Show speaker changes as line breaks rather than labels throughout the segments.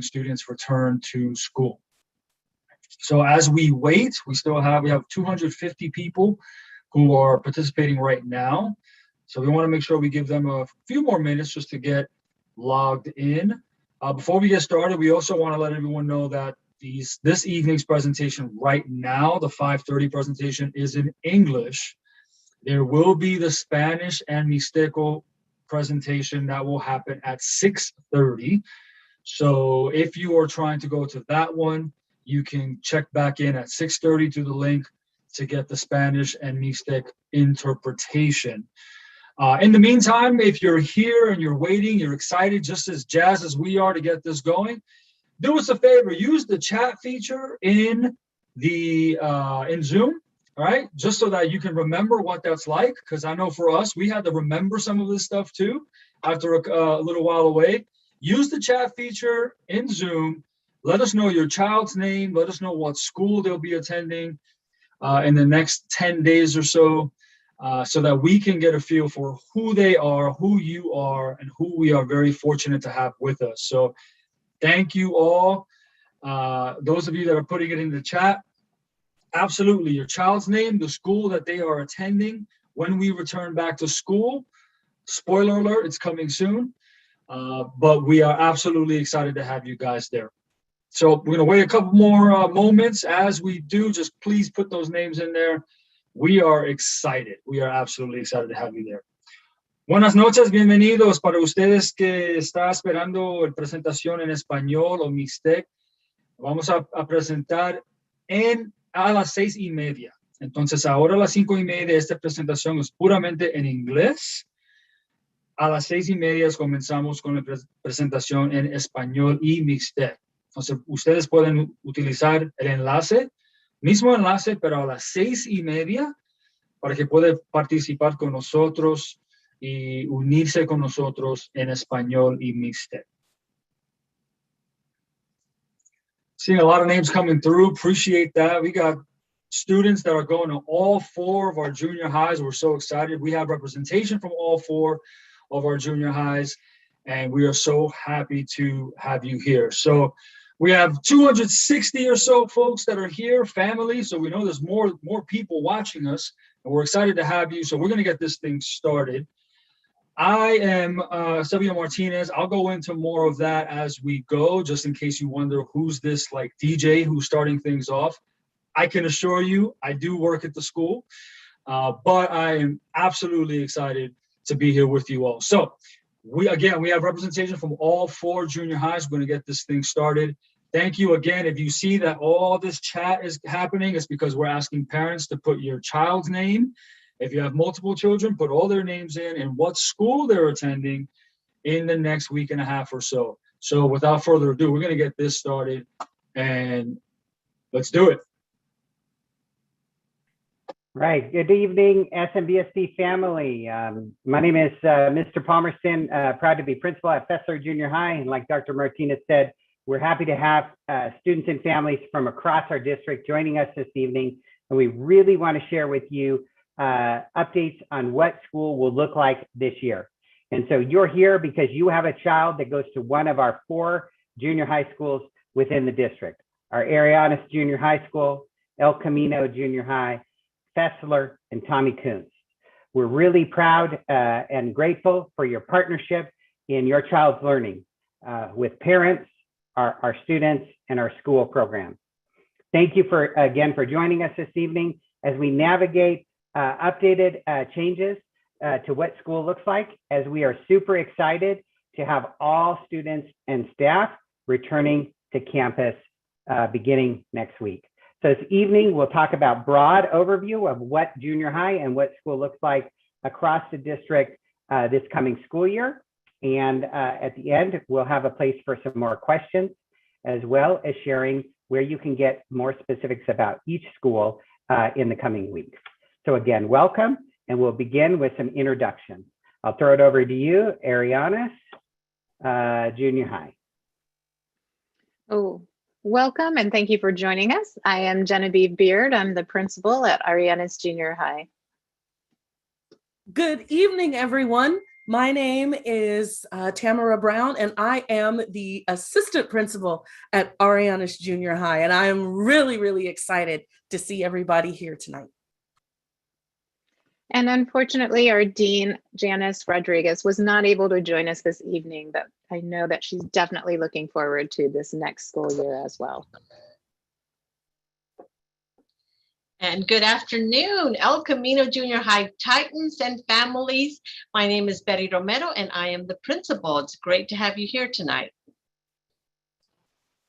students return to school. So as we wait, we have 250 people who are participating right now. So we want to make sure we give them a few more minutes just to get logged in. Before we get started, we also want to let everyone know that this evening's presentation right now, the 5:30 presentation, is in English. There will be the Spanish and Mixteco presentation that will happen at 6:30. So if you are trying to go to that one, you can check back in at 6:30 to the link to get the Spanish and Mixtec interpretation. In the meantime, if you're here and you're waiting, you're excited just as jazzed as we are to get this going, do us a favor, use the chat feature in Zoom, all right? Just so that you can remember what that's like, because I know for us, we had to remember some of this stuff too after a little while away. Use the chat feature in Zoom. Let us know your child's name. Let us know what school they'll be attending in the next 10 days or so that we can get a feel for who they are, who you are, and who we are very fortunate to have with us. So thank you all. Those of you that are putting it in the chat, absolutely, your child's name, the school that they are attending when we return back to school. Spoiler alert, it's coming soon. But we are absolutely excited to have you guys there. So we're going to wait a couple more moments. As we do, just please put those names in there. We are excited. We are absolutely excited to have you there. Buenas noches, bienvenidos. Para ustedes que está esperando la presentación en español o mixtec, vamos a presentar a las 6:30. Entonces, ahora a las 5:30, esta presentación es puramente en inglés. A las 6:30 comenzamos con la presentación en español y mixtec. Entonces, ustedes pueden utilizar el enlace, mismo enlace, pero a las 6:30 para que puedan participar con nosotros y unirse con nosotros en español y mixtec. Seeing a lot of names coming through. Appreciate that. We got students that are going to all 4 of our junior highs. We're so excited. We have representation from all 4 of our junior highs, and we are so happy to have you here. So we have 260 or so folks that are here, family. So we know there's more people watching us, and we're excited to have you. So we're going to get this thing started. I am Eusebio Martinez. I'll go into more of that as we go, just in case you wonder who's this like DJ who's starting things off. I can assure you, I do work at the school, but I am absolutely excited to be here with you all. So we have representation from all 4 junior highs. We're going to get this thing started. Thank you again. If you see that all this chat is happening, it's because we're asking parents to put your child's name. If you have multiple children, put all their names in and what school they're attending in the next week and a half or so. So without further ado, we're going to get this started, and let's do it.
Right. Good evening, SMBSD family. My name is Mr. Palmerston, proud to be principal at Fessler Junior High. And like Dr. Martinez said, we're happy to have students and families from across our district joining us this evening. And we really want to share with you updates on what school will look like this year. And so you're here because you have a child that goes to one of our 4 junior high schools within the district. Our Arianas Junior High School, El Camino Junior High, Fessler, and Tommy Kuntz. We're really proud and grateful for your partnership in your child's learning with parents, our students, and our school program. Thank you again for joining us this evening as we navigate updated changes to what school looks like, as we are super excited to have all students and staff returning to campus beginning next week. So this evening, we'll talk about broad overview of what junior high and what school looks like across the district this coming school year. And at the end, we'll have a place for some more questions, as well as sharing where you can get more specifics about each school in the coming weeks. So again, welcome, and we'll begin with some introductions. I'll throw it over to you, Arianas Junior High.
Oh, welcome, and thank you for joining us. I am Genevieve Beard. I'm the principal at Arianas Junior High.
Good evening, everyone. My name is Tamara Brown, and I am the assistant principal at Arianas Junior High, and I am really, really excited to see everybody here tonight.
And unfortunately, our Dean, Janice Rodriguez, was not able to join us this evening, but I know that she's definitely looking forward to this next school year as well.
And good afternoon, El Camino Junior High Titans and families. My name is Betty Romero, and I am the principal. It's great to have you here tonight.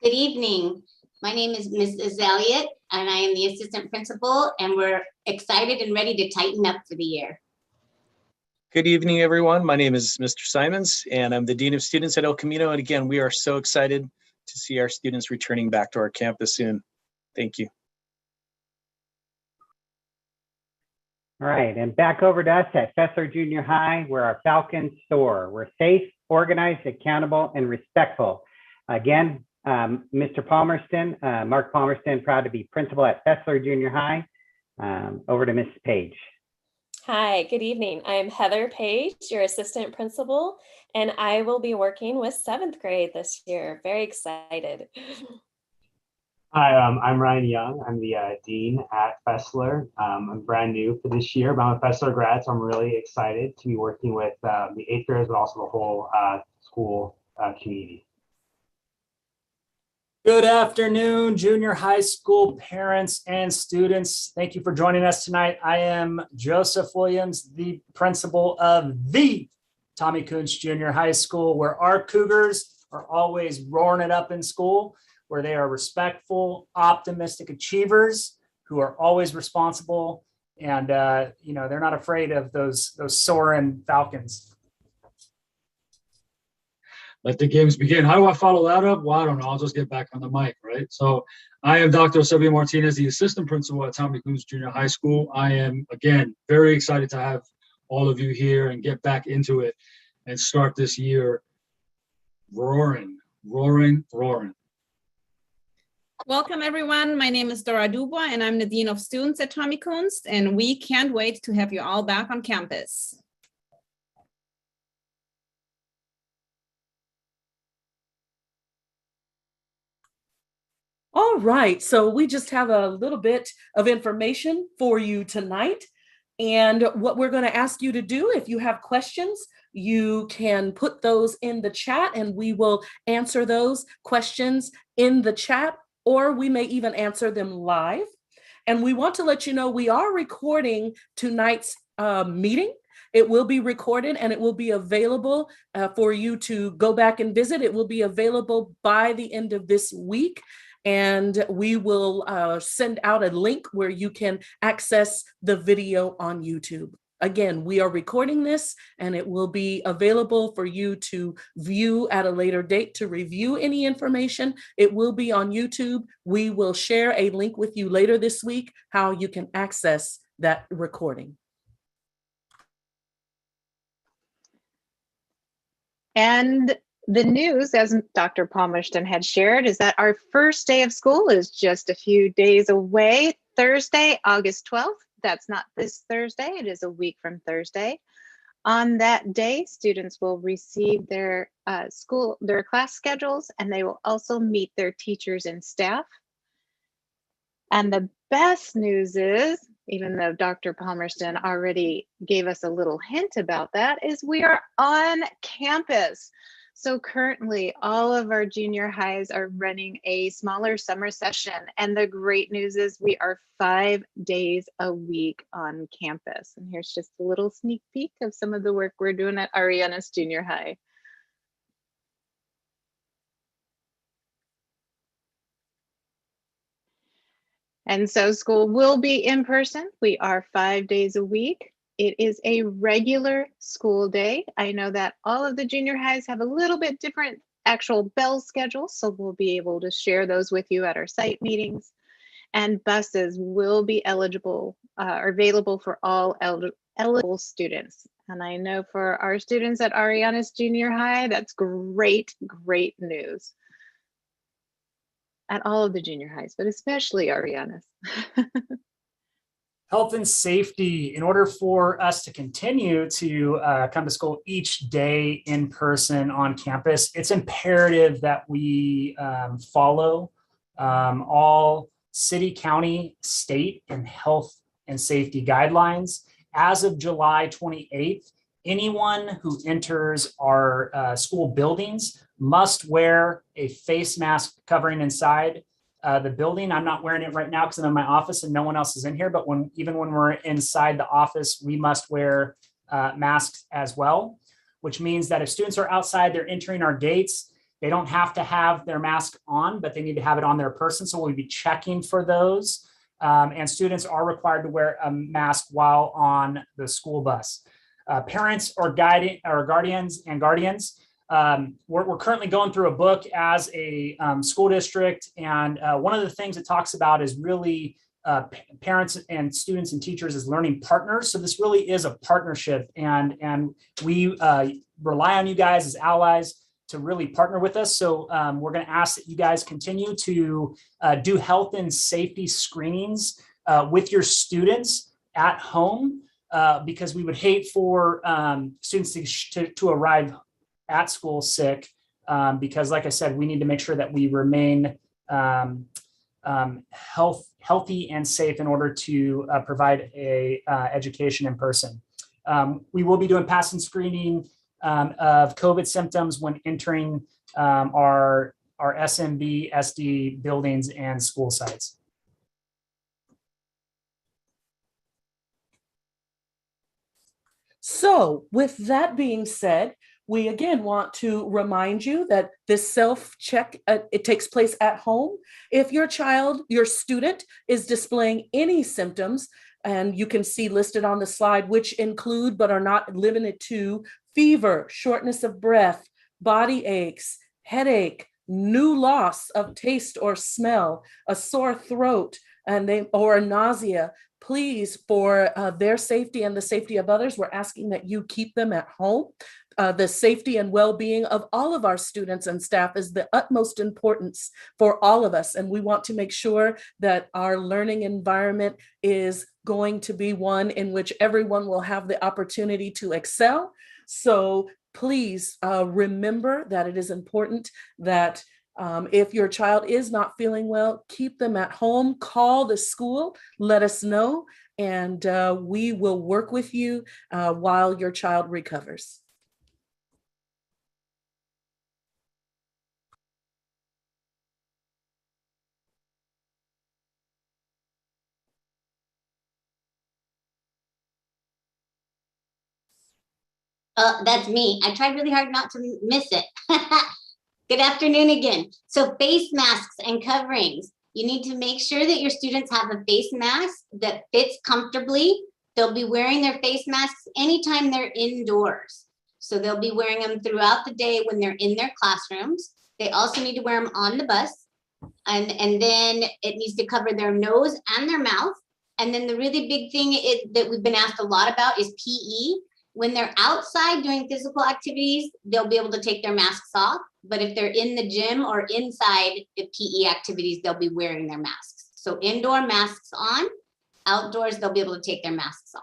Good evening. My name is Mrs. Elliott, and I am the assistant principal, and we're excited and ready to tighten up for the year.
Good evening, everyone. My name is Mr. Simons, and I'm the Dean of Students at El Camino. And again, we are so excited to see our students returning back to our campus soon. Thank you.
All right, and back over to us at Fessler Junior High, where our Falcons soar. We're safe, organized, accountable, and respectful. Again, Mr. Palmerston, Mark Palmerston, proud to be principal at Fessler Junior High. Over to Ms. Page.
Hi, good evening. I'm Heather Page, your assistant principal, and I will be working with 7th grade this year. Very excited.
Hi, I'm Ryan Young. I'm the dean at Fessler. I'm brand new for this year, but I'm a Fessler grad, so I'm really excited to be working with the 8th graders, but also the whole school community.
Good afternoon, junior high school parents and students. Thank you for joining us tonight. I am Joseph Williams, the principal of the Tommy Kuntz Junior High School, where our Cougars are always roaring it up in school, where they are respectful, optimistic achievers who are always responsible, and they're not afraid of those soaring Falcons.
Let the games begin. How do I follow that up? Well, I don't know. I'll just get back on the mic, right? So I am Dr. Sylvia Martinez, the assistant principal at Tommy Kuntz Junior High School. I am, again, very excited to have all of you here and get back into it and start this year roaring, roaring, roaring.
Welcome, everyone. My name is Dora Dubois, and I'm the Dean of Students at Tommy Kuntz, and we can't wait to have you all back on campus.
All right, so we just have a little bit of information for you tonight. And what we're going to ask you to do, if you have questions, you can put those in the chat and we will answer those questions in the chat, or we may even answer them live. And we want to let you know we are recording tonight's meeting. It will be recorded and it will be available for you to go back and visit. It will be available by the end of this week. And we will send out a link where you can access the video on YouTube. Again, we are recording this and it will be available for you to view at a later date to review any information. It will be on YouTube. We will share a link with you later this week, how you can access that recording.
And the news, as Dr. Palmerston had shared, is that our first day of school is just a few days away, Thursday, August 12th. That's not this Thursday, it is a week from Thursday. On that day, students will receive their class schedules, and they will also meet their teachers and staff. And the best news is, even though Dr. Palmerston already gave us a little hint about that, is we are on campus. So currently, all of our junior highs are running a smaller summer session. And the great news is we are 5 days a week on campus. And here's just a little sneak peek of some of the work we're doing at Arianas Junior High. And so school will be in person. We are 5 days a week. It is a regular school day. I know that all of the junior highs have a little bit different actual bell schedules, so we'll be able to share those with you at our site meetings. And buses will be eligible or available for all eligible students. And I know for our students at Arianas Junior High, that's great, great news. At all of the junior highs, but especially Arianas.
Health and safety. In order for us to continue to come to school each day in person on campus, it's imperative that we follow all city, county, state, and health and safety guidelines. As of July 28th, anyone who enters our school buildings must wear a face mask covering inside the building. I'm not wearing it right now because I'm in my office and no one else is in here, but even when we're inside the office, we must wear masks as well, which means that if students are outside, they're entering our gates, they don't have to have their mask on, but they need to have it on their person. So we'll be checking for those. And students are required to wear a mask while on the school bus. Parents or guardians, we're currently going through a book as a school district, and one of the things it talks about is really parents and students and teachers as learning partners. So this really is a partnership, and we rely on you guys as allies to really partner with us. So we're going to ask that you guys continue to do health and safety screenings with your students at home, because we would hate for students to arrive at school sick, because like I said, we need to make sure that we remain healthy and safe in order to provide a education in person. We will be doing passing screening of COVID symptoms when entering our SMBSD buildings and school sites.
So with that being said, we again want to remind you that this self-check, it takes place at home. If your child, your student is displaying any symptoms, and you can see listed on the slide, which include but are not limited to fever, shortness of breath, body aches, headache, new loss of taste or smell, a sore throat, or nausea, please, for their safety and the safety of others, we're asking that you keep them at home. The safety and well-being of all of our students and staff is the utmost importance for all of us. And we want to make sure that our learning environment is going to be one in which everyone will have the opportunity to excel. So please remember that it is important that if your child is not feeling well, keep them at home, call the school, let us know, and we will work with you while your child recovers.
That's me. I tried really hard not to miss it. Good afternoon again. So face masks and coverings. You need to make sure that your students have a face mask that fits comfortably. They'll be wearing their face masks anytime they're indoors. So they'll be wearing them throughout the day when they're in their classrooms. They also need to wear them on the bus. And then it needs to cover their nose and their mouth. And then the really big thing that we've been asked a lot about is PE. When they're outside doing physical activities, they'll be able to take their masks off. But if they're in the gym or inside the PE activities, they'll be wearing their masks. So indoor masks on, outdoors, they'll be able to take their masks off.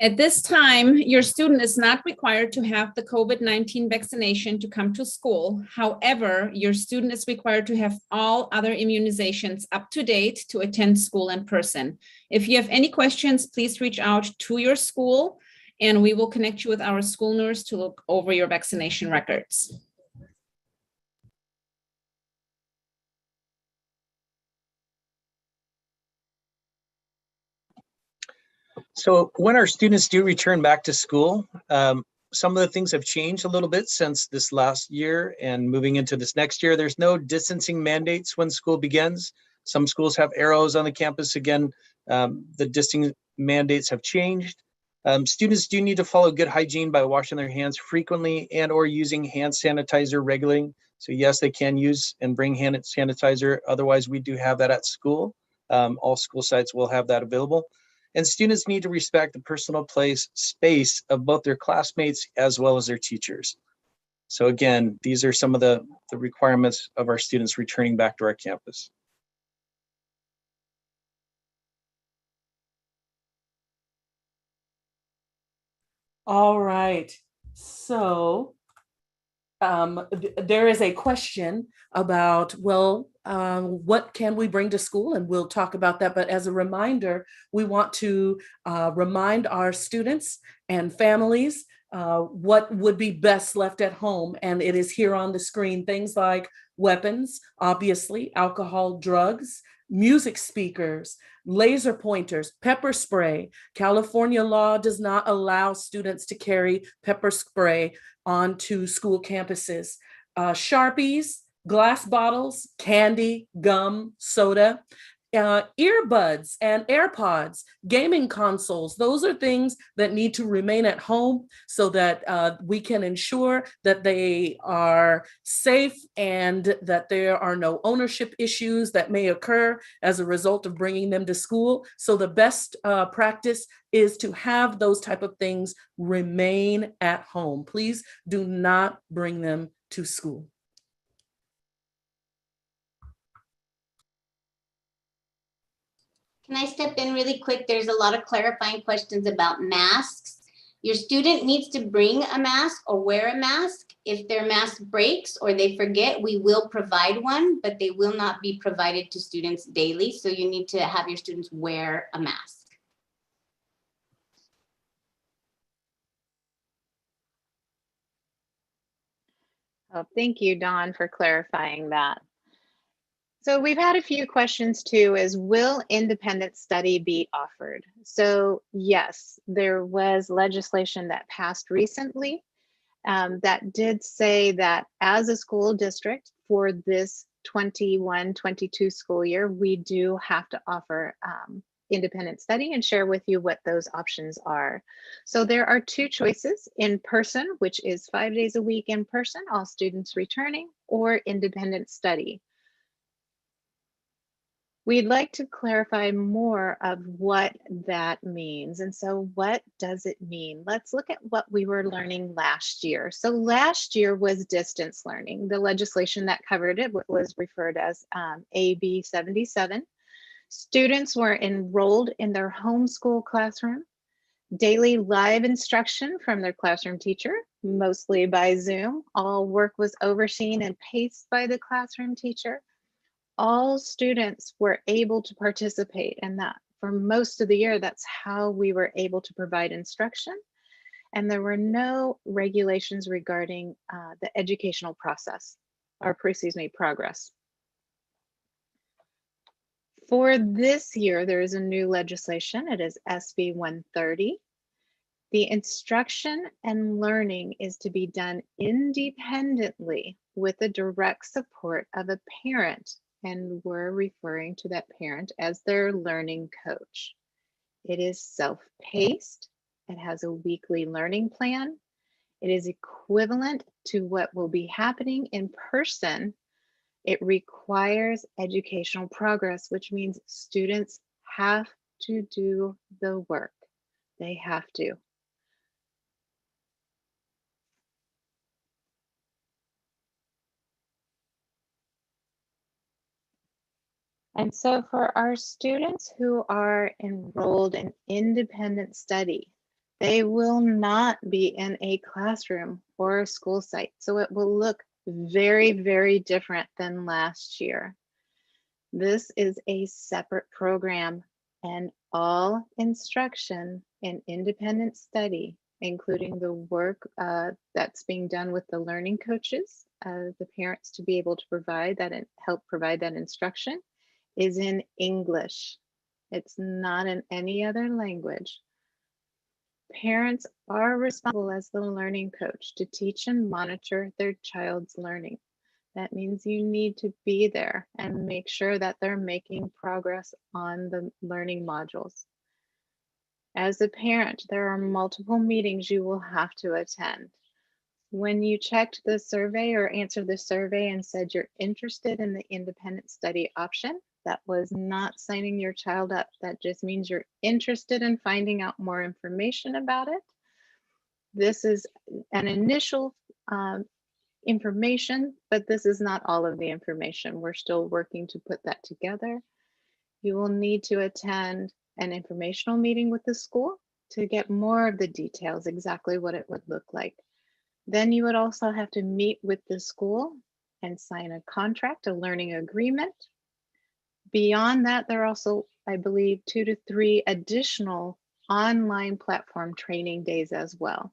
At this time, your student is not required to have the COVID-19 vaccination to come to school. However, your student is required to have all other immunizations up to date to attend school in person. If you have any questions, please reach out to your school and we will connect you with our school nurse to look over your vaccination records.
So when our students do return back to school, some of the things have changed a little bit since this last year and moving into this next year. There's no distancing mandates when school begins. Some schools have arrows on the campus. Again, the distancing mandates have changed. Students do need to follow good hygiene by washing their hands frequently and or using hand sanitizer regularly. So yes, they can use and bring hand sanitizer. Otherwise, we do have that at school. All school sites will have that available. And students need to respect the personal space of both their classmates as well as their teachers. So again, these are some of the requirements of our students returning back to our campus.
All right. So there is a question about, well, what can we bring to school? And we'll talk about that. But as a reminder, we want to remind our students and families what would be best left at home. And it is here on the screen, things like weapons, obviously, alcohol, drugs, music speakers, laser pointers, pepper spray. California law does not allow students to carry pepper spray onto school campuses. Sharpies, glass bottles, candy, gum, soda, earbuds and AirPods, gaming consoles. Those are things that need to remain at home so that we can ensure that they are safe and that there are no ownership issues that may occur as a result of bringing them to school. So the best practice is to have those type of things remain at home. Please do not bring them to school.
Can I step in really quick? There's a lot of clarifying questions about masks. Your student needs to bring a mask or wear a mask. If their mask breaks or they forget, we will provide one, but they will not be provided to students daily. So you need to have your students wear a mask.
Oh, thank you, Dawn, for clarifying that. So we've had a few questions too, is will independent study be offered? So yes, there was legislation that passed recently that did say that as a school district for this 21-22 school year, we do have to offer independent study and share with you what those options are. So there are two choices: in person, which is 5 days a week in person, all students returning, or independent study. We'd like to clarify more of what that means. And so what does it mean? Let's look at what we were learning last year. So last year was distance learning. The legislation that covered it was referred as AB 77. Students were enrolled in their homeschool classroom, daily live instruction from their classroom teacher, mostly by Zoom. All work was overseen and paced by the classroom teacher. All students were able to participate, and that for most of the year, that's how we were able to provide instruction. And there were no regulations regarding the educational process, or excuse me, progress. For this year, there is a new legislation. It is SB 130. The instruction and learning is to be done independently with the direct support of a parent, and we're referring to that parent as their learning coach. It is self-paced. It has a weekly learning plan. It is equivalent to what will be happening in person. It requires educational progress, which means students have to do the work. They have to. And so for our students who are enrolled in independent study, they will not be in a classroom or a school site. So it will look very, very different than last year. This is a separate program, and all instruction in independent study, including the work that's being done with the learning coaches, the parents to be able to provide that and help provide that instruction, is in English. It's not in any other language. Parents are responsible as the learning coach to teach and monitor their child's learning. That means you need to be there and make sure that they're making progress on the learning modules. As a parent, there are multiple meetings you will have to attend. When you checked the survey or answered the survey and said you're interested in the independent study option, that was not signing your child up. That just means you're interested in finding out more information about it. This is an initial information, but this is not all of the information. We're still working to put that together. You will need to attend an informational meeting with the school to get more of the details, exactly what it would look like. Then you would also have to meet with the school and sign a contract, a learning agreement. Beyond that, there are also, I believe, 2 to 3 additional online platform training days as well.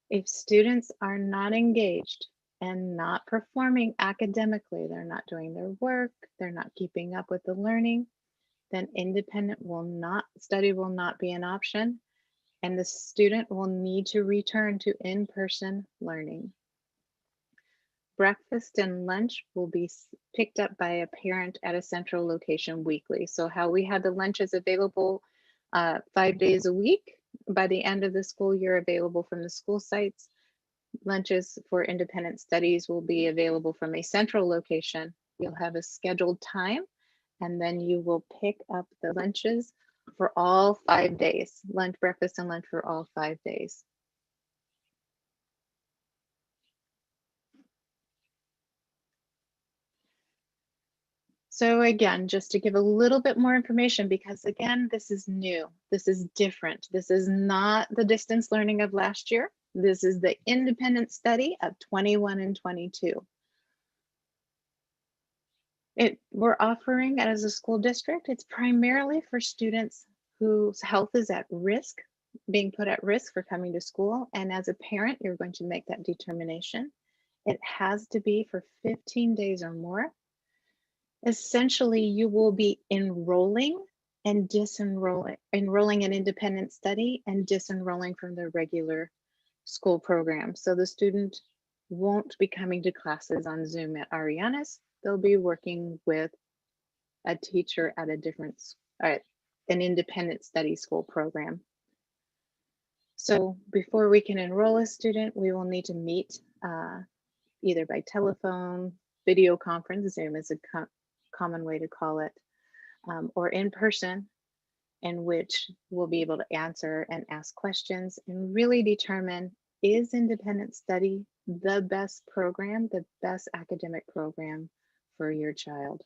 If students are not engaged and not performing academically, they're not doing their work, they're not keeping up with the learning, then independent study will not be an option, and the student will need to return to in-person learning. Breakfast and lunch will be picked up by a parent at a central location weekly. So how we have the lunches available 5 days a week, by the end of the school year available from the school sites, lunches for independent studies will be available from a central location. You'll have a scheduled time, and then you will pick up the lunches for all 5 days, lunch, breakfast, and lunch for all 5 days. So again, just to give a little bit more information, because again, this is new, this is different. This is not the distance learning of last year. This is the independent study of 21 and 22. We're offering it as a school district. It's primarily for students whose health is at risk, being put at risk for coming to school. And as a parent, you're going to make that determination. It has to be for 15 days or more. Essentially, you will be enrolling and disenrolling, enrolling in independent study and disenrolling from the regular school program. So the student won't be coming to classes on Zoom at Arianas. They'll be working with a teacher at a different, an independent study school program. So before we can enroll a student, we will need to meet either by telephone, video conference, Zoom is a common way to call it, or in person, in which we'll be able to answer and ask questions and really determine, is independent study the best program, the best academic program for your child?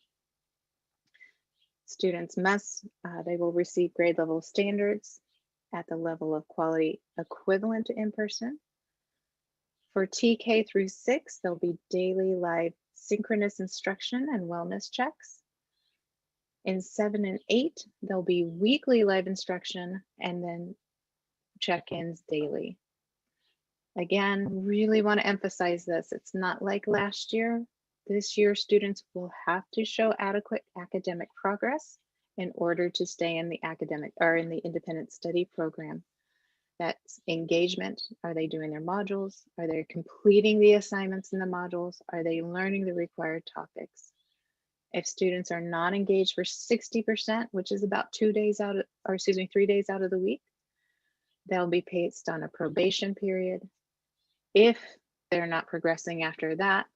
Students they will receive grade level standards at the level of quality equivalent to in-person. For TK through 6, there'll be daily live synchronous instruction and wellness checks. In 7 and 8, there'll be weekly live instruction and then check-ins daily. Again, really want to emphasize this. It's not like last year. This year, students will have to show adequate academic progress in order to stay in the academic or in the independent study program. That's engagement. Are they doing their modules? Are they completing the assignments in the modules? Are they learning the required topics? If students are not engaged for 60%, which is about 3 days out of the week, they'll be placed on a probation period. If they're not progressing after that,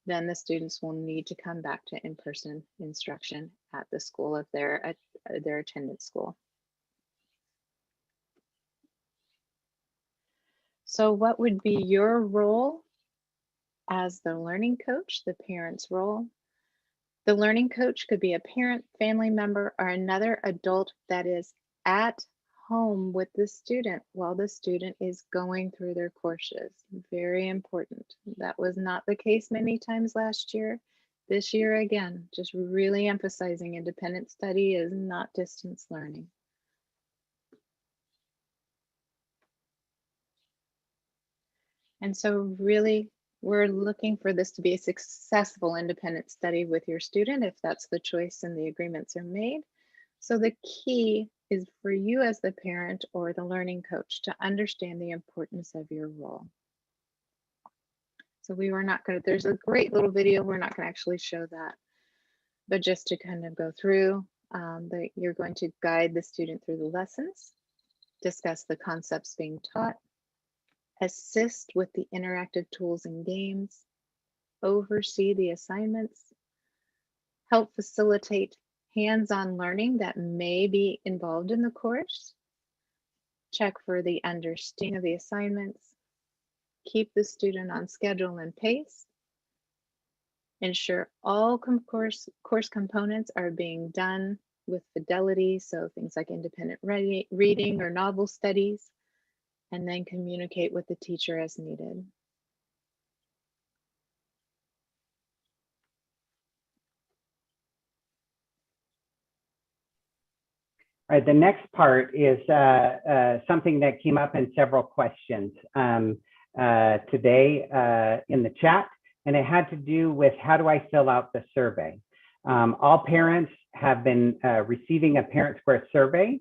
then the students will need to come back to in-person instruction at the school of their attendance school. So what would be your role as the learning coach, the parent's role? The learning coach could be a parent, family member, or another adult that is at home with the student while the student is going through their courses. Very important. That was not the case many times last year. This year, again, just really emphasizing independent study is not distance learning. And so really, we're looking for this to be a successful independent study with your student if that's the choice and the agreements are made. So the key is for you as the parent or the learning coach to understand the importance of your role. So there's a great little video, we're not gonna actually show that, but just to kind of go through, you're going to guide the student through the lessons, discuss the concepts being taught, assist with the interactive tools and games, oversee the assignments, help facilitate hands-on learning that may be involved in the course, check for the understanding of the assignments, keep the student on schedule and pace, ensure all course components are being done with fidelity, so things like independent reading or novel studies, and then communicate with the teacher as needed.
All right, the next part is something that came up in several questions today in the chat, and it had to do with how do I fill out the survey. All parents have been receiving a Parent Square survey,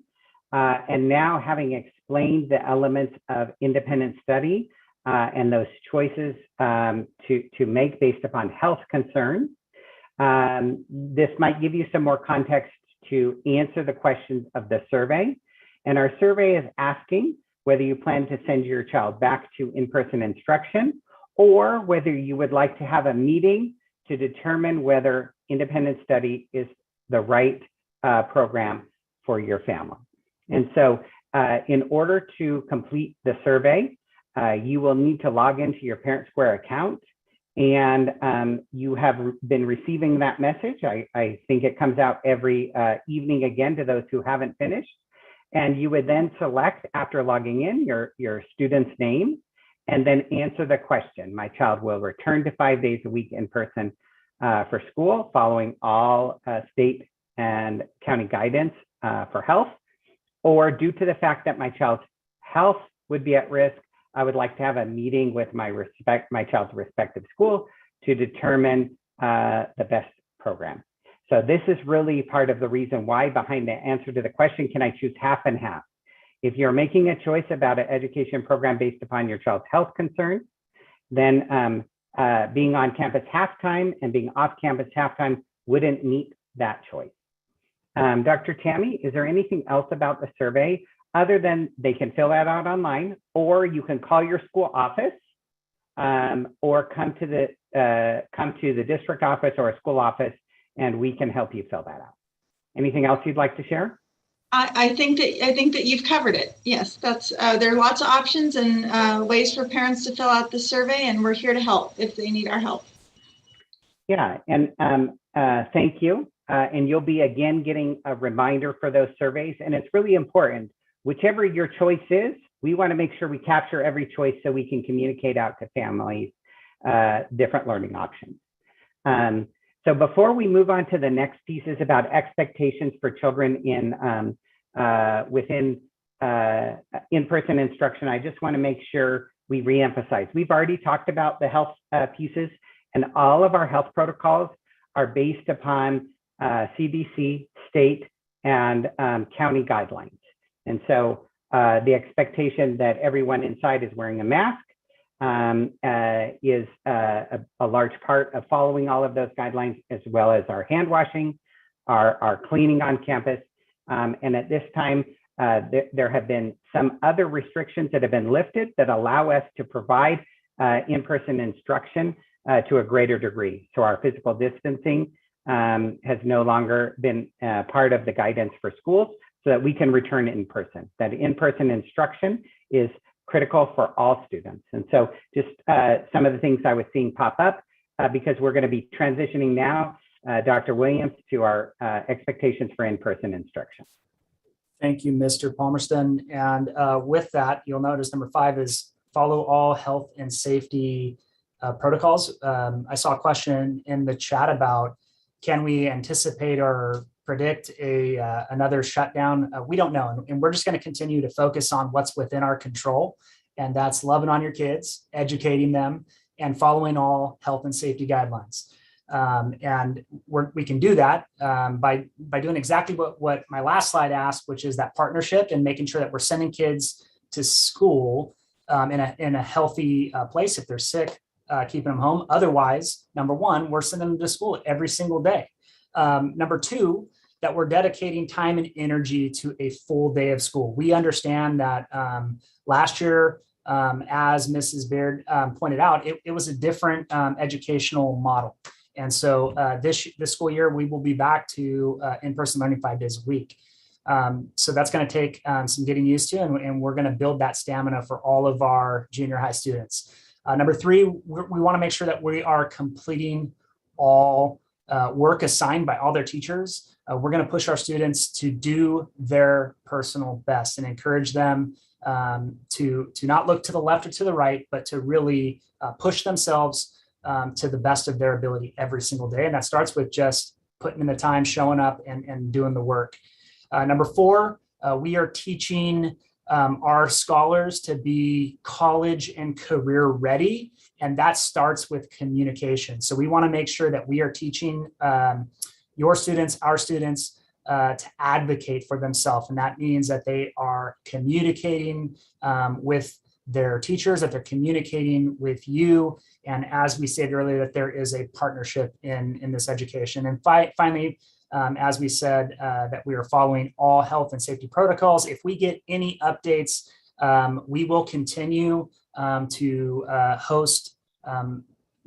and now having explained the elements of independent study and those choices to make based upon health concerns, this might give you some more context to answer the questions of the survey. And our survey is asking whether you plan to send your child back to in-person instruction, or whether you would like to have a meeting to determine whether independent study is the right program for your family. And so in order to complete the survey, you will need to log into your Parent Square account, and you have been receiving that message. I think it comes out every evening again to those who haven't finished. And you would then select, after logging in, your student's name, and then answer the question. My child will return to 5 days a week in person for school, following all state and county guidance for health, or due to the fact that my child's health would be at risk, I would like to have a meeting with my child's respective school to determine the best program. So this is really part of the reason why behind the answer to the question, can I choose half and half? If you're making a choice about an education program based upon your child's health concerns, then being on campus half-time and being off campus half-time wouldn't meet that choice. Dr. Tammy, is there anything else about the survey other than they can fill that out online, or you can call your school office, or come to the district office or a school office, and we can help you fill that out. Anything else you'd like to share?
I think that you've covered it. Yes, that's there are lots of options and ways for parents to fill out the survey, and we're here to help if they need our help.
Yeah, and thank you. And you'll be again getting a reminder for those surveys, and it's really important. Whichever your choice is, we want to make sure we capture every choice so we can communicate out to families different learning options. So before we move on to the next pieces about expectations for children in within in-person instruction, I just want to make sure we reemphasize. We've already talked about the health pieces, and all of our health protocols are based upon CDC, state, and county guidelines. And so the expectation that everyone inside is wearing a mask is a large part of following all of those guidelines, as well as our hand washing, our cleaning on campus. And at this time, there have been some other restrictions that have been lifted that allow us to provide in-person instruction to a greater degree. So our physical distancing has no longer been part of the guidance for schools, so that we can return in person. That in-person instruction is critical for all students. And so just some of the things I was seeing pop up, because we're going to be transitioning now, Dr. Williams, to our expectations for in-person instruction.
Thank you, Mr. Palmerston. And with that, you'll notice number 5 is follow all health and safety protocols. I saw a question in the chat about, can we anticipate or predict another shutdown? We don't know, and we're just going to continue to focus on what's within our control, and that's loving on your kids, educating them, and following all health and safety guidelines. And we can do that by doing exactly what my last slide asked, which is that partnership and making sure that we're sending kids to school in a healthy place. If they're sick, keeping them home. Otherwise, number 1, we're sending them to school every single day. Number 2, that we're dedicating time and energy to a full day of school. We understand that last year, as Mrs. Baird pointed out, it was a different educational model. And so this school year, we will be back to in-person learning 5 days a week. So that's going to take some getting used to, and we're going to build that stamina for all of our junior high students. Number three, we want to make sure that we are completing all work assigned by all their teachers. We're going to push our students to do their personal best and encourage them to not look to the left or to the right, but to really push themselves to the best of their ability every single day. And that starts with just putting in the time, showing up and doing the work. Number four, we are teaching our scholars to be college and career ready. And that starts with communication. So we want to make sure that we are teaching your students, our students, to advocate for themselves. And that means that they are communicating with their teachers, that they're communicating with you. And as we said earlier, that there is a partnership in this education. And finally, as we said, that we are following all health and safety protocols. If we get any updates, we will continue to host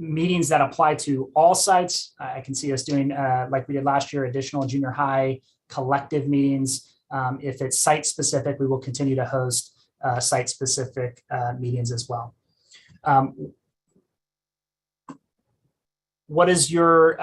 meetings that apply to all sites. I can see us doing, like we did last year, additional junior high collective meetings. If it's site specific, we will continue to host site specific meetings as well. What does your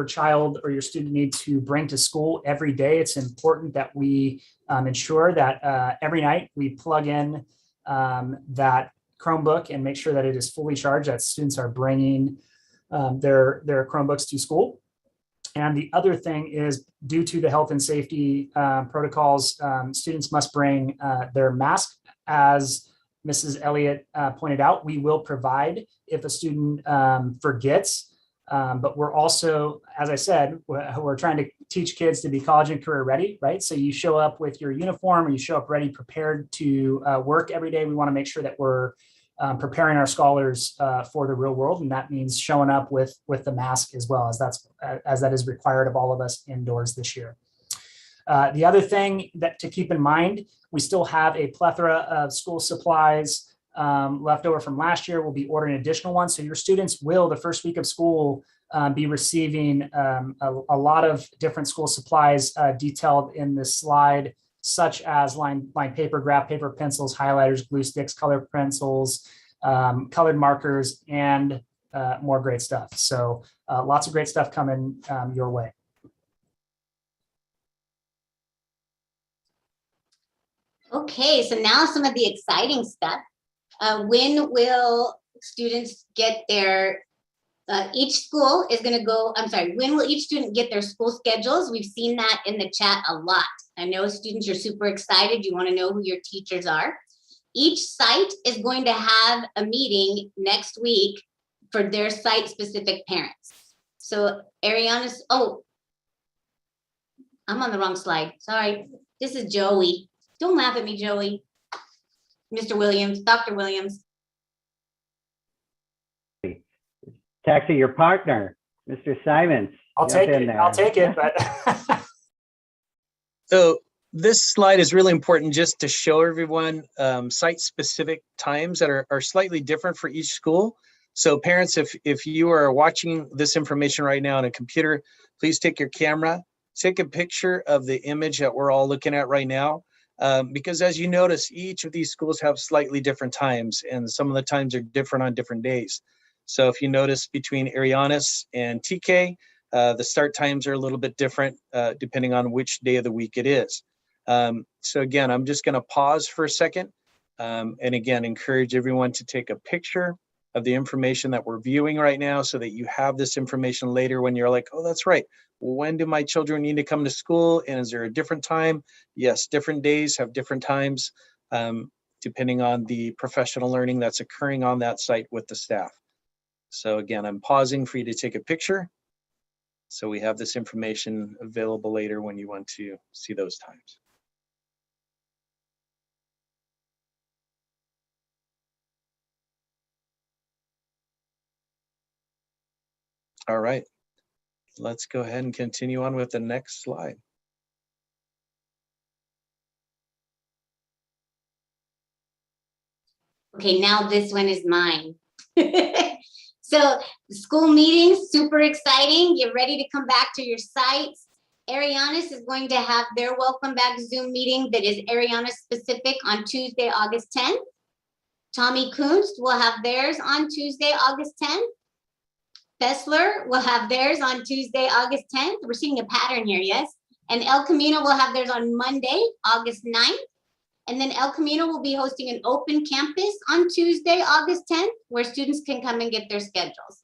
child or your student need to bring to school every day? It's important that we ensure that every night we plug in that Chromebook and make sure that it is fully charged, that students are bringing their Chromebooks to school. And the other thing is, due to the health and safety protocols, students must bring their mask. As Mrs. Elliott pointed out, we will provide if a student forgets. But we're also, as I said, we're trying to teach kids to be college and career ready, right? So you show up with your uniform or you show up ready, prepared to work every day. We want to make sure that we're preparing our scholars for the real world. And that means showing up with the mask as well, as that is required of all of us indoors this year. The other thing that to keep in mind, we still have a plethora of school supplies left over from last year. We'll be ordering additional ones. So your students will, the first week of school, be receiving a lot of different school supplies detailed in this slide, such as line paper, graph paper, pencils, highlighters, glue sticks, color pencils, colored markers, and more great stuff. So lots of great stuff coming your way.
Okay, so now some of the exciting stuff. When will students get their, each school is going to go, I'm sorry, when will each student get their school schedules? We've seen that in the chat a lot. I know students are super excited. You want to know who your teachers are. Each site is going to have a meeting next week for their site specific parents. So Ariana's, oh, I'm on the wrong slide. Sorry, this is Joey. Don't laugh at me, Joey. Mr. Williams, Dr. Williams.
It's actually your partner, Mr. Simons.
I'll take it. But
so this slide is really important just to show everyone site-specific times that are slightly different for each school. So parents, if you are watching this information right now on a computer, please take your camera, take a picture of the image that we're all looking at right now. Because as you notice, each of these schools have slightly different times, and some of the times are different on different days. So if you notice between Arianis and TK, the start times are a little bit different depending on which day of the week it is. So again, I'm just going to pause for a second and again, encourage everyone to take a picture of the information that we're viewing right now so that you have this information later when you're like, oh, that's right. When do my children need to come to school? And is there a different time? Yes, different days have different times depending on the professional learning that's occurring on that site with the staff. So again, I'm pausing for you to take a picture so we have this information available later when you want to see those times. All right. Let's go ahead and continue on with the next slide.
Okay, now this one is mine. So school meetings, super exciting. Get ready to come back to your sites. Arianis is going to have their welcome back Zoom meeting that is Arianis specific on Tuesday, August 10th. Tommy Kunst will have theirs on Tuesday, August 10th. Fessler will have theirs on Tuesday, August 10th. We're seeing a pattern here, yes? And El Camino will have theirs on Monday, August 9th. And then El Camino will be hosting an open campus on Tuesday, August 10th, where students can come and get their schedules.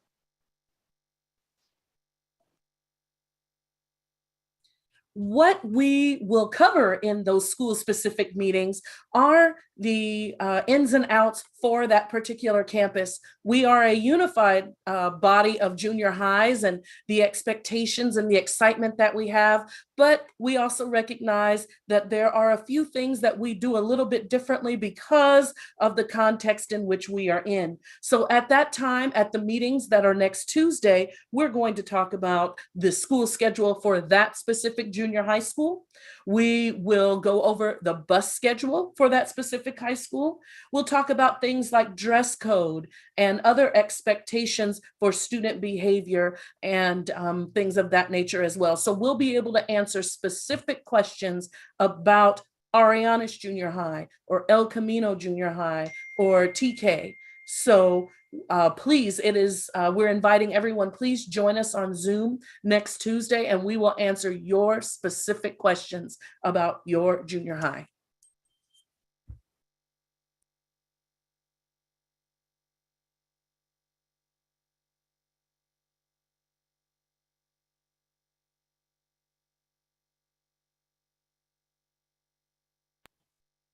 What we will cover in those school-specific meetings are the ins and outs for that particular campus. We are a unified body of junior highs, and the expectations and the excitement that we have, but we also recognize that there are a few things that we do a little bit differently because of the context in which we are in. So at that time, at the meetings that are next Tuesday, we're going to talk about the school schedule for that specific junior high school. We will go over the bus schedule for that specific high school. We'll talk about things like dress code and other expectations for student behavior and things of that nature as well. So we'll be able to answer specific questions about Arianas Junior High or El Camino Junior High or TK. So please, we're inviting everyone, please join us on Zoom next Tuesday, and we will answer your specific questions about your junior high.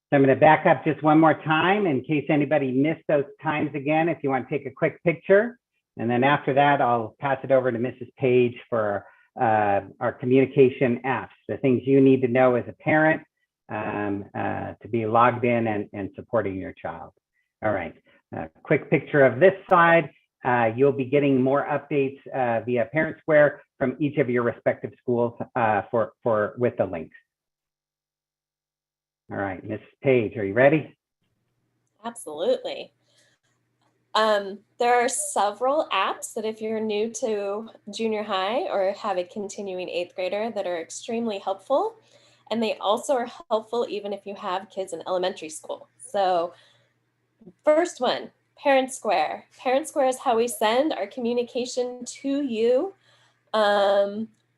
So I'm going to back up just one more time in case anybody missed those times again, if you want to take a quick picture. And then after that, I'll pass it over to Mrs. Page for our communication apps, the things you need to know as a parent to be logged in and supporting your child. All right, a quick picture of this side. You'll be getting more updates via Parent Square from each of your respective schools with the links. All right, Mrs. Page, are you ready?
Absolutely. There are several apps that if you're new to junior high or have a continuing 8th grader that are extremely helpful. And they also are helpful even if you have kids in elementary school. So first one, Parent Square. Parent Square is how we send our communication to you.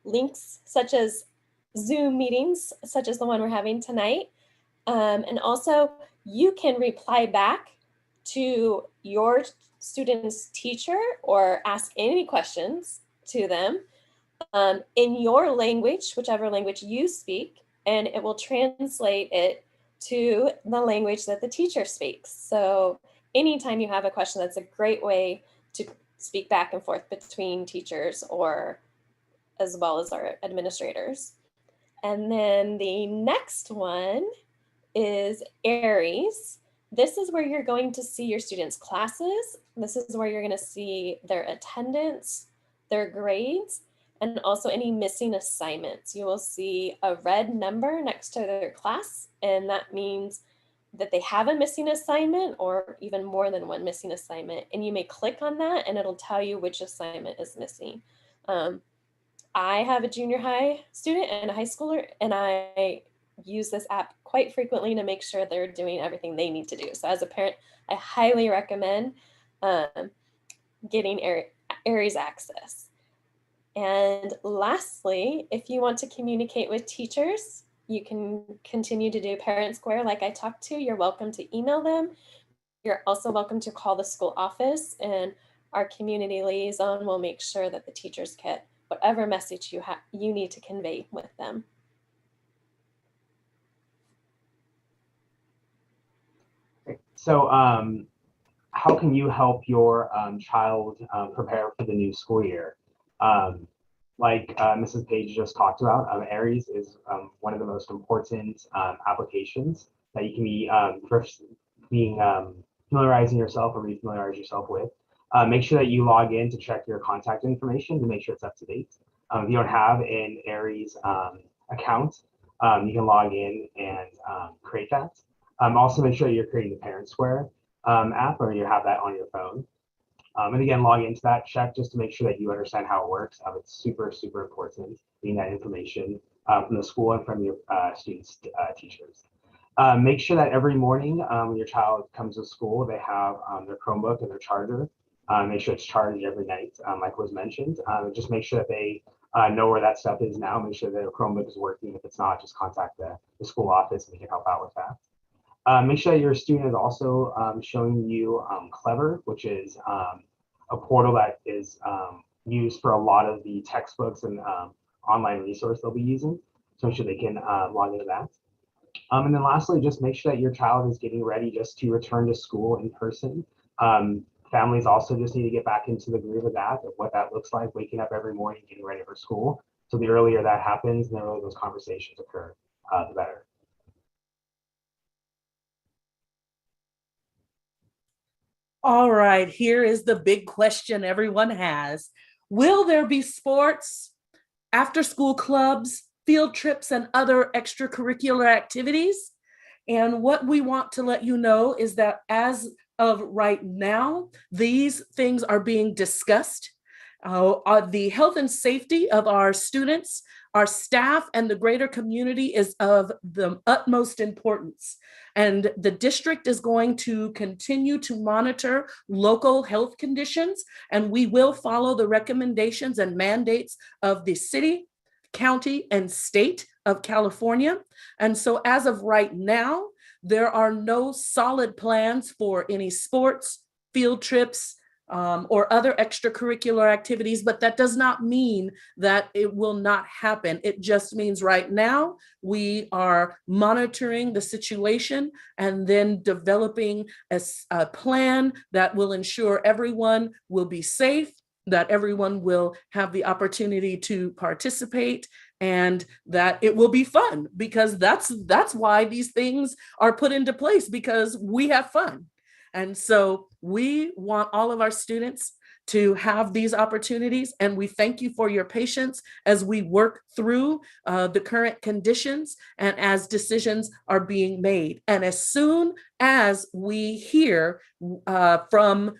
Links such as Zoom meetings, such as the one we're having tonight. And also you can reply back to your student's teacher or ask any questions to them in your language, whichever language you speak, and it will translate it to the language that the teacher speaks. So anytime you have a question, that's a great way to speak back and forth between teachers or as well as our administrators. And then the next one is Aries. This is where you're going to see your students' classes. This is where you're going to see their attendance, their grades, and also any missing assignments. You will see a red number next to their class, and that means that they have a missing assignment or even more than one missing assignment. And you may click on that and it'll tell you which assignment is missing. I have a junior high student and a high schooler, and I use this app quite frequently to make sure they're doing everything they need to do. So as a parent, I highly recommend getting Aries access. And lastly, if you want to communicate with teachers, you can continue to do Parent Square like I talked to. You're welcome to email them. You're also welcome to call the school office, and our community liaison will make sure that the teachers get whatever message you need to convey with them.
So how can you help your child prepare for the new school year? Like Mrs. Page just talked about, Aries is one of the most important applications that you can be familiarizing yourself or refamiliarize yourself with. Make sure that you log in to check your contact information to make sure it's up to date. If you don't have an Aries account, you can log in and create that. Also make sure you're creating the Parent Square app or you have that on your phone. And again, log into that, check just to make sure that you understand how it works. It's super, super important getting that information from the school and from your students' teachers. Make sure that every morning when your child comes to school, they have their Chromebook and their charger. Make sure it's charged every night, like was mentioned. Just make sure that they know where that stuff is now. Make sure their Chromebook is working. If it's not, just contact the school office and we can help out with that. Make sure that your student is also showing you Clever, which is a portal that is used for a lot of the textbooks and online resource they'll be using. So make sure they can log into that. And then lastly, just make sure that your child is getting ready just to return to school in person. Families also just need to get back into the groove of that, of what that looks like, waking up every morning, getting ready for school. So the earlier that happens, and the earlier those conversations occur, the better.
All right, here is the big question everyone has. Will there be sports, after-school clubs, field trips, and other extracurricular activities? And what we want to let you know is that as of right now, these things are being discussed. The health and safety of our students, our staff, and the greater community is of the utmost importance. And the district is going to continue to monitor local health conditions, and we will follow the recommendations and mandates of the city, county, and state of California. And so as of right now, there are no solid plans for any sports, field trips, or other extracurricular activities, but that does not mean that it will not happen. It just means right now we are monitoring the situation and then developing a plan that will ensure everyone will be safe, that everyone will have the opportunity to participate, and that it will be fun, because that's why these things are put into place, because we have fun. And so we want all of our students to have these opportunities, and we thank you for your patience as we work through the current conditions and as decisions are being made. And as soon as we hear from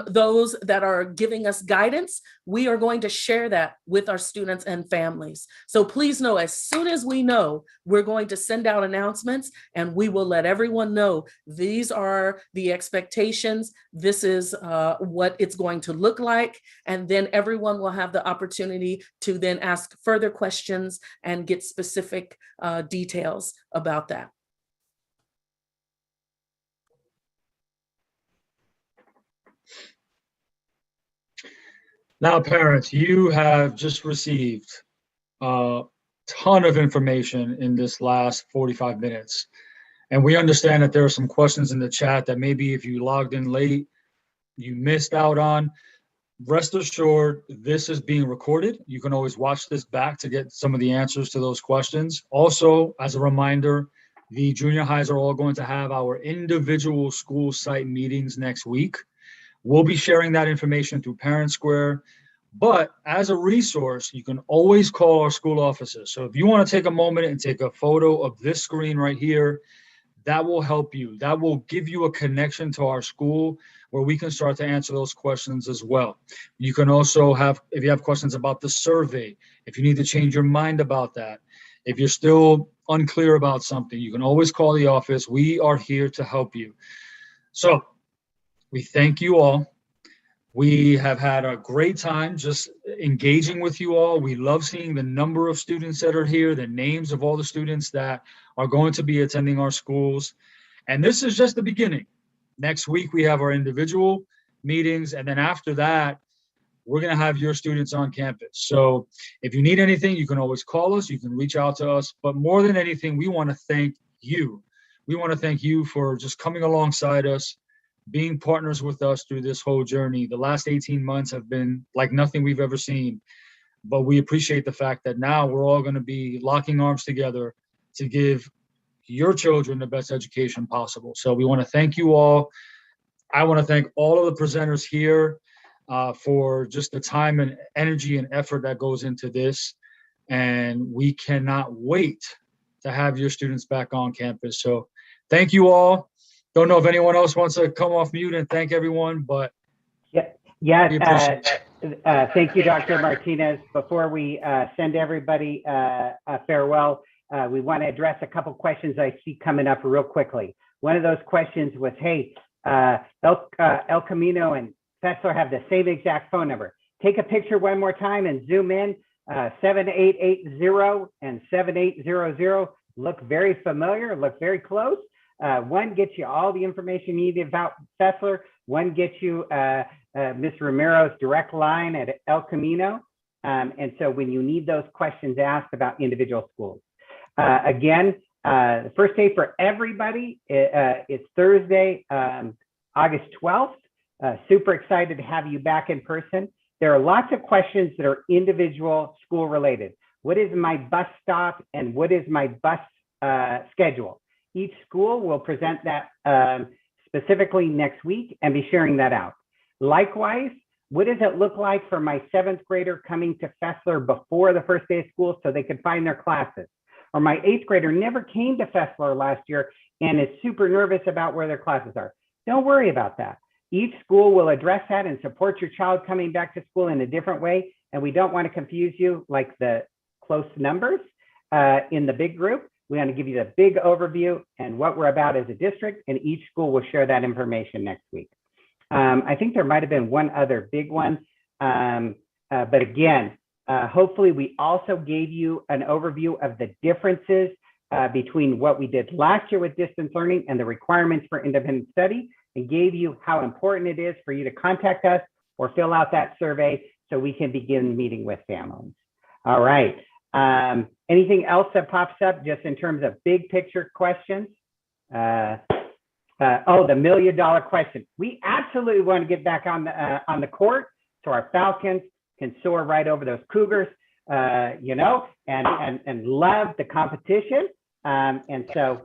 those that are giving us guidance, we are going to share that with our students and families. So please know, as soon as we know, we're going to send out announcements, and we will let everyone know these are the expectations. This is what it's going to look like. And then everyone will have the opportunity to then ask further questions and get specific details about that.
Now, parents, you have just received a ton of information in this last 45 minutes. And we understand that there are some questions in the chat that maybe if you logged in late, you missed out on. Rest assured, this is being recorded. You can always watch this back to get some of the answers to those questions. Also, as a reminder, the junior highs are all going to have our individual school site meetings next week. We'll be sharing that information through Parent Square, but as a resource, you can always call our school offices. So if you want to take a moment and take a photo of this screen right here, that will help you. That will give you a connection to our school where we can start to answer those questions as well. You can also have, if you have questions about the survey, if you need to change your mind about that, if you're still unclear about something, you can always call the office. We are here to help you. So we thank you all. We have had a great time just engaging with you all. We love seeing the number of students that are here, the names of all the students that are going to be attending our schools. And this is just the beginning. Next week, we have our individual meetings. And then after that, we're going to have your students on campus. So if you need anything, you can always call us. You can reach out to us. But more than anything, we want to thank you. We want to thank you for just coming alongside us, being partners with us through this whole journey. The last 18 months have been like nothing we've ever seen, but we appreciate the fact that now we're all going to be locking arms together to give your children the best education possible. So we want to thank you all. I want to thank all of the presenters here for just the time and energy and effort that goes into this. And we cannot wait to have your students back on campus. So thank you all. Don't know if anyone else wants to come off mute and thank everyone, but
yes. Thank you, Dr. Martinez. Before we send everybody a farewell, we want to address a couple questions I see coming up real quickly. One of those questions was, hey, El Camino and Fessler have the same exact phone number. Take a picture one more time and zoom in. 7880 and 7800 look very familiar, look very close. One gets you all the information you need about Fessler. One gets you Ms. Romero's direct line at El Camino. And so when you need those questions asked about individual schools. Again, the first day for everybody, it's Thursday, August 12th. Super excited to have you back in person. There are lots of questions that are individual school related. What is my bus stop and what is my bus schedule? Each school will present that specifically next week and be sharing that out. Likewise, what does it look like for my 7th grader coming to Fessler before the first day of school so they can find their classes? Or my 8th grader never came to Fessler last year and is super nervous about where their classes are. Don't worry about that. Each school will address that and support your child coming back to school in a different way. And we don't want to confuse you like the close numbers in the big group. We want to give you the big overview and what we're about as a district, and each school will share that information next week. I think there might have been one other big one, but again, hopefully we also gave you an overview of the differences between what we did last year with distance learning and the requirements for independent study, and gave you how important it is for you to contact us or fill out that survey so we can begin meeting with families. All right. Anything else that pops up just in terms of big picture questions? Oh, the $1 million question. We absolutely want to get back on the court so our Falcons can soar right over those Cougars, you know, and love the competition. And so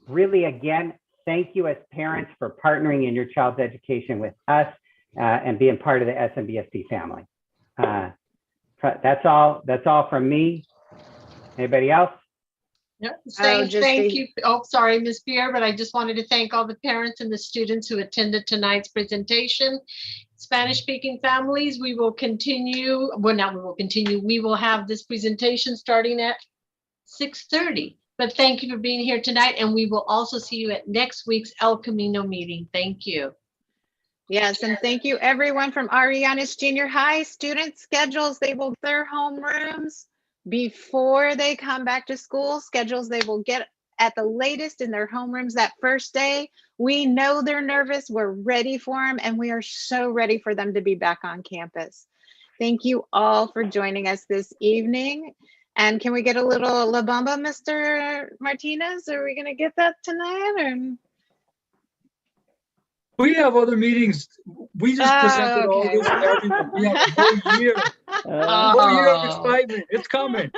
really, again, thank you as parents for partnering in your child's education with us and being part of the SMBSD family. That's all from me. Anybody else?
Yeah, thank you. Oh, sorry, Ms. Beer, but I just wanted to thank all the parents and the students who attended tonight's presentation. Spanish-speaking families, we will continue. Well, not we will continue. We will have this presentation starting at 6:30. But thank you for being here tonight, and we will also see you at next week's El Camino meeting. Thank you.
Yes, and thank you everyone from Arianes Junior High. Student schedules, they will their homerooms before they come back to school. Schedules they will get at the latest in their homerooms that first day. We know they're nervous. We're ready for them, and we are so ready for them to be back on campus. Thank you all for joining us this evening. And can we get a little La Bamba, Mr. Martinez? Are we going to get that tonight? Or?
We have other meetings. We just presented all this to everyone. We have a whole year. Whole year of excitement. It's coming.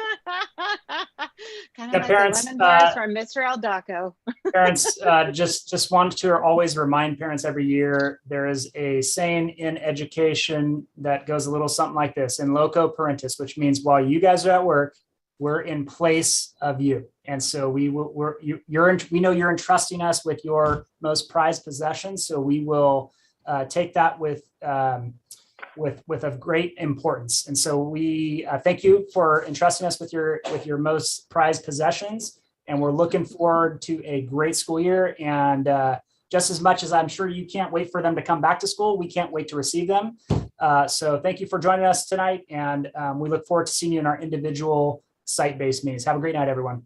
Kind of
Yeah,
like
parents,
the lemon bars from Mr. Aldaco.
Parents, just want to always remind parents every year, there is a saying in education that goes a little something like this: in loco parentis, which means while you guys are at work, we're in place of you. And so we know you're entrusting us with your most prized possessions. So we will take that with a great importance. And so we thank you for entrusting us with your most prized possessions. And we're looking forward to a great school year. And just as much as I'm sure you can't wait for them to come back to school, we can't wait to receive them. So thank you for joining us tonight. And we look forward to seeing you in our individual site-based meetings. Have a great night, everyone.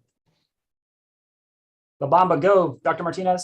La Bamba, go, Dr. Martinez.